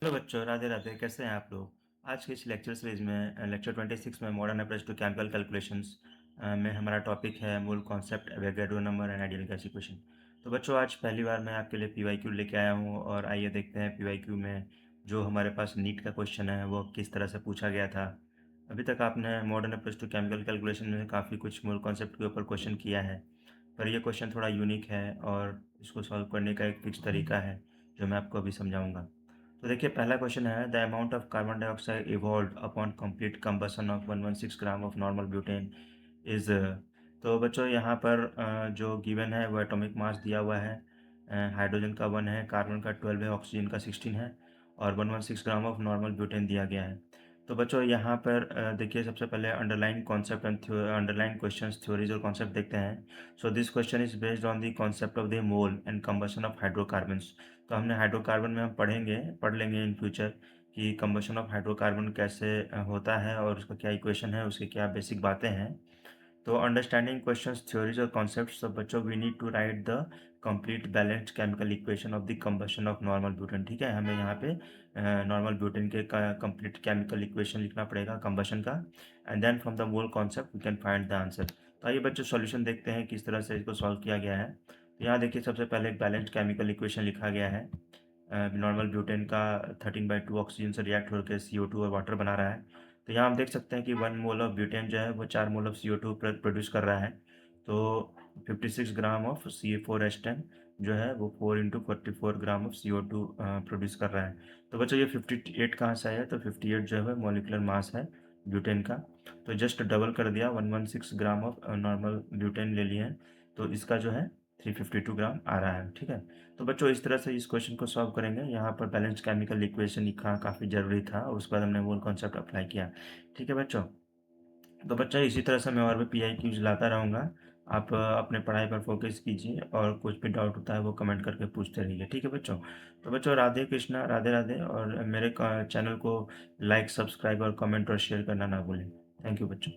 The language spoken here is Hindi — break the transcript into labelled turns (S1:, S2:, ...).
S1: हेलो बच्चों, राधे राधे। कैसे हैं आप लोग? आज के इस लेक्चर सीरीज में लेक्चर 26 में modern approach to chemical calculations में हमारा टॉपिक है मूल concept Avogadro number and ideal gas equation. तो बच्चों, आज पहली बार मैं आपके लिए पीवाईक्यू लेके आया हूँ और आइए देखते हैं पीवाईक्यू में जो हमारे पास नीट का क्वेश्चन है वो किस तरह से पूछा गया था। अभी तक आपने modern approach to chemical calculation में काफ़ी कुछ मूल कॉन्सेप्ट के ऊपर क्वेश्चन किया है, पर यह क्वेश्चन थोड़ा यूनिक है और इसको सॉल्व करने का एक फिक्स तरीका है जो मैं आपको अभी समझाऊंगा। तो देखिए, पहला क्वेश्चन है the amount of carbon dioxide evolve upon complete combustion of 116 gram of normal butane is. तो बच्चों, यहाँ पर जो गिवन है वो एटॉमिक मास दिया हुआ है। हाइड्रोजन का 1 है, कार्बन का 12 है, ऑक्सीजन का 16 है और 116 ग्राम ऑफ नॉर्मल ब्यूटेन दिया गया है। तो बच्चों, यहाँ पर देखिए, सबसे पहले underline concept and underline questions, theories और कॉन्सेप्ट देखते हैं। So this question is based on the concept of the mole and combustion of hydrocarbons. तो हमने हाइड्रोकार्बन में हम पढ़ लेंगे इन फ्यूचर कि कंबशन ऑफ हाइड्रोकार्बन कैसे होता है और उसका क्या इक्वेशन है, उसकी क्या बेसिक बातें हैं। तो अंडरस्टैंडिंग क्वेश्चंस, थ्योरीज और कॉन्सेप्ट्स, तो बच्चों we need to write the complete balanced chemical equation of the combustion of normal butane. ठीक है, हमें यहाँ पे नॉर्मल ब्यूटेन के कंप्लीट केमिकल इक्वेशन लिखना पड़ेगा कंबशन का, and then from the mole concept we can find the answer. तो आइए बच्चों, सॉल्यूशन देखते हैं किस तरह से इसको सॉल्व किया गया है। तो यहाँ देखिए, सबसे पहले एक बैलेंस्ड केमिकल इक्वेशन लिखा गया है। नॉर्मल ब्यूटेन का 13/2 ऑक्सीजन से रिएक्ट होकर CO2 और वाटर बना रहा है। तो यहाँ हम देख सकते हैं कि 1 मोल ऑफ ब्यूटेन जो है वो 4 मोल ऑफ CO2 प्रोड्यूस कर रहा है। तो 56 ग्राम ऑफ C4H10 जो है वो 4 into 44 gram of CO2 produce कर रहा है। तो बच्चों, ये 58 कहाँ से आया? तो 58 जो है मॉलिक्यूलर मास है ब्यूटेन का। तो जस्ट डबल कर दिया, 116 ग्राम ऑफ नॉर्मल ब्यूटेन ले लिए हैं, तो इसका जो है 352 ग्राम आ रहा है। ठीक है, तो बच्चों, इस तरह से इस क्वेश्चन को सॉल्व करेंगे। यहाँ पर बैलेंस केमिकल इक्वेशन लिखना काफ़ी ज़रूरी था और उसके बाद हमने मूल कॉन्सेप्ट अप्लाई किया। ठीक है बच्चों, तो बच्चा इसी तरह से मैं और भी PIQs लाता रहूँगा। आप अपने पढ़ाई पर फोकस कीजिए और कुछ भी डाउट होता है वो कमेंट करके पूछते रहिए। ठीक है बच्चों? तो बच्चों, राधे कृष्णा, राधे राधे, और मेरे चैनल को लाइक, सब्सक्राइब और कमेंट और शेयर करना ना भूलें। थैंक यू बच्चों।